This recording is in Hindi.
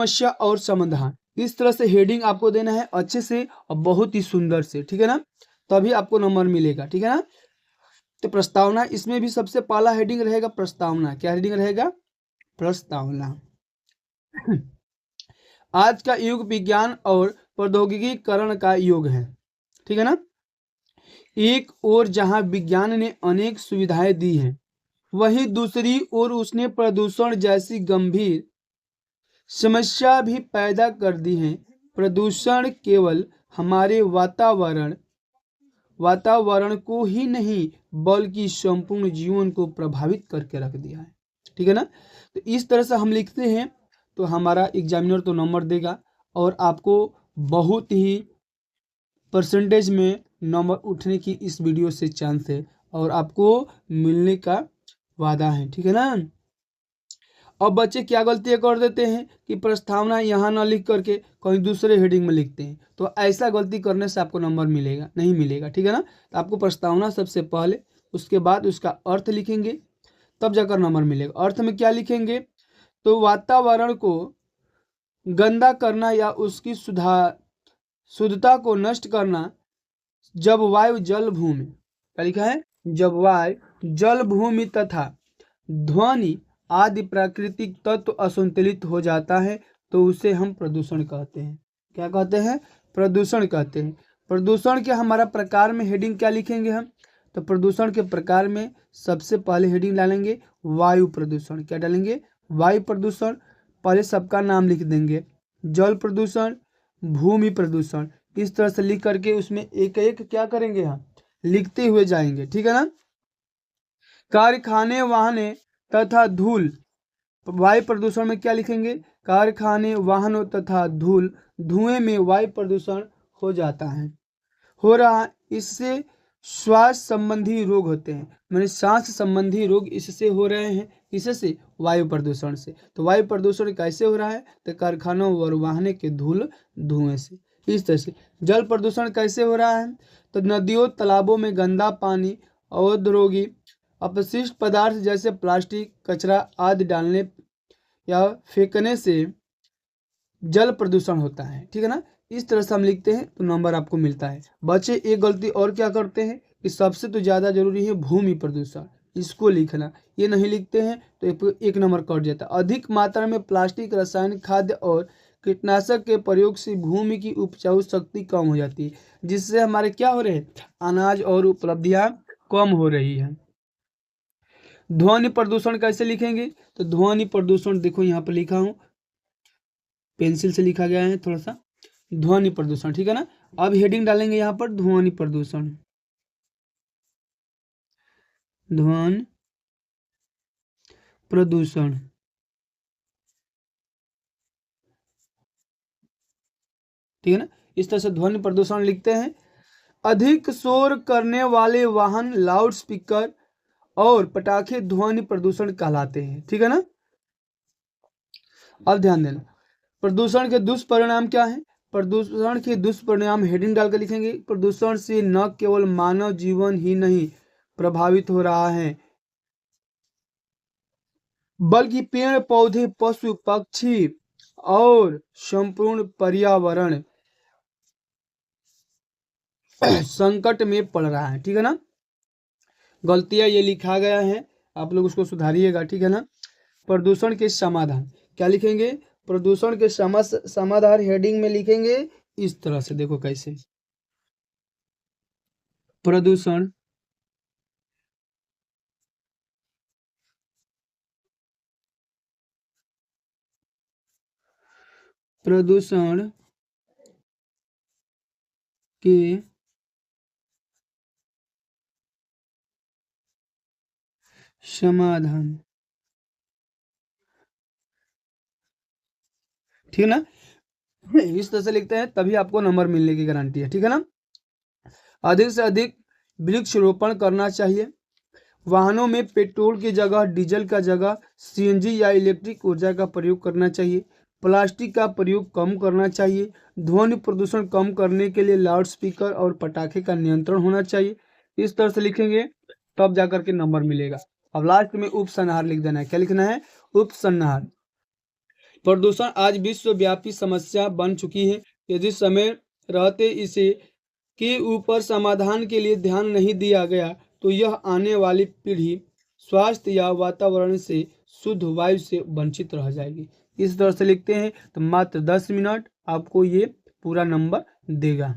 समस्या और समाधान, इस तरह से हेडिंग आपको देना है अच्छे से और बहुत ही सुंदर से, ठीक है ना, तभी आपको नंबर मिलेगा, ठीक है ना। तो प्रस्तावना, इसमें भी सबसे पहला हेडिंग रहेगा प्रस्तावना। क्या हेडिंग रहेगा? प्रस्तावना। आज का युग विज्ञान और प्रौद्योगिकीकरण का युग है, ठीक है ना। एक ओर जहां विज्ञान ने अनेक सुविधाएं दी हैं, वहीं दूसरी ओर उसने प्रदूषण जैसी गंभीर समस्या भी पैदा कर दी है। प्रदूषण केवल हमारे वातावरण को ही नहीं बल्कि संपूर्ण जीवन को प्रभावित करके रख दिया है, ठीक है ना। तो इस तरह से हम लिखते हैं तो हमारा एग्जामिनर तो नंबर देगा और आपको बहुत ही परसेंटेज में नंबर उठने की इस वीडियो से चांस है और आपको मिलने का वादा है, ठीक है ना। अब बच्चे क्या गलतियां कर देते हैं कि प्रस्तावना यहाँ ना लिख करके कहीं दूसरे हेडिंग में लिखते हैं, तो ऐसा गलती करने से आपको नंबर मिलेगा नहीं मिलेगा, ठीक है ना। तो आपको प्रस्तावना सबसे पहले, उसके बाद उसका अर्थ लिखेंगे, तब जाकर नंबर मिलेगा। अर्थ में क्या लिखेंगे? तो वातावरण को गंदा करना या उसकी शुद्धता को नष्ट करना, जब वायु जल भूमि, क्या लिखा है? जब वायु जल भूमि तथा ध्वनि आदि प्राकृतिक तत्व असंतुलित हो जाता है तो उसे हम प्रदूषण कहते हैं। क्या कहते हैं? प्रदूषण कहते हैं। प्रदूषण के हमारा प्रकार में हेडिंग क्या लिखेंगे हम? तो प्रदूषण के प्रकार में सबसे पहले हेडिंग डालेंगे वायु प्रदूषण। क्या डालेंगे? वायु प्रदूषण। पहले सबका नाम लिख देंगे, जल प्रदूषण, भूमि प्रदूषण, इस तरह से लिख करके उसमें एक एक क्या करेंगे हम? लिखते हुए जाएंगे, ठीक है ना। कारखाने, वाहने तथा धूल, वायु प्रदूषण में क्या लिखेंगे? कारखाने, वाहनों तथा धूल, धुएं में वायु प्रदूषण हो जाता है, हो रहा। इससे श्वास संबंधी रोग होते हैं, मैंने सांस संबंधी रोग इससे हो रहे हैं, इससे वायु प्रदूषण से। तो वायु प्रदूषण कैसे हो रहा है? तो कारखानों और वाहनों के धुएं से। इस तरह से जल प्रदूषण कैसे हो रहा है? तो नदियों तालाबों में गंदा पानी, औद्योगिक अपशिष्ट पदार्थ जैसे प्लास्टिक, कचरा आदि डालने या फेंकने से जल प्रदूषण होता है, ठीक है ना। इस तरह से हम लिखते हैं तो नंबर आपको मिलता है। बच्चे एक गलती और क्या करते हैं कि सबसे तो ज़्यादा जरूरी है भूमि प्रदूषण, इसको लिखना, ये नहीं लिखते हैं तो एक नंबर कट जाता है। अधिक मात्रा में प्लास्टिक, रासायनिक खाद्य और कीटनाशक के प्रयोग से भूमि की उपजाऊ शक्ति कम हो जाती है, जिससे हमारे क्या हो रहे हैं? अनाज और उपलब्धियां कम हो रही है। ध्वनि प्रदूषण कैसे लिखेंगे? तो ध्वनि प्रदूषण देखो यहाँ पर लिखा हूं, पेंसिल से लिखा गया है थोड़ा सा, ध्वनि प्रदूषण, ठीक है ना। अब हेडिंग डालेंगे यहाँ पर ध्वनि प्रदूषण, ध्वनि प्रदूषण, ठीक है ना। इस तरह से ध्वनि प्रदूषण लिखते हैं। अधिक शोर करने वाले वाहन, लाउड स्पीकर और पटाखे ध्वनि प्रदूषण कहलाते हैं, ठीक है ना। अब ध्यान देना, प्रदूषण के दुष्परिणाम क्या है? प्रदूषण के दुष्परिणाम हेडिंग डालकर लिखेंगे। प्रदूषण से न केवल मानव जीवन ही नहीं प्रभावित हो रहा है, बल्कि पेड़ पौधे, पशु पक्षी और संपूर्ण पर्यावरण संकट में पड़ रहा है, ठीक है ना। गलतियां ये लिखा गया है, आप लोग उसको सुधारिएगा, ठीक है ना। प्रदूषण के समाधान क्या लिखेंगे? प्रदूषण के समाधान हेडिंग में लिखेंगे इस तरह से, देखो कैसे। प्रदूषण प्रदूषण के समाधान, ठीक है ना। इस तरह से लिखते हैं तभी आपको नंबर मिलने की गारंटी है, ठीक है ना। अधिक से अधिक वृक्षारोपण करना चाहिए। वाहनों में पेट्रोल की जगह, डीजल का जगह सीएनजी या इलेक्ट्रिक ऊर्जा का प्रयोग करना चाहिए। प्लास्टिक का प्रयोग कम करना चाहिए। ध्वनि प्रदूषण कम करने के लिए लाउड स्पीकर और पटाखे का नियंत्रण होना चाहिए। इस तरह से लिखेंगे तब जाकर के नंबर मिलेगा। अब लास्ट में उपसंहार लिख देना है। क्या लिखना है? उपसंहार। प्रदूषण आज विश्वव्यापी समस्या बन चुकी है। यदि समय रहते इसे के ऊपर समाधान के लिए ध्यान नहीं दिया गया तो यह आने वाली पीढ़ी स्वास्थ्य या वातावरण से शुद्ध वायु से वंचित रह जाएगी। इस तरह से लिखते हैं तो मात्र 10 मिनट आपको ये पूरा नंबर देगा।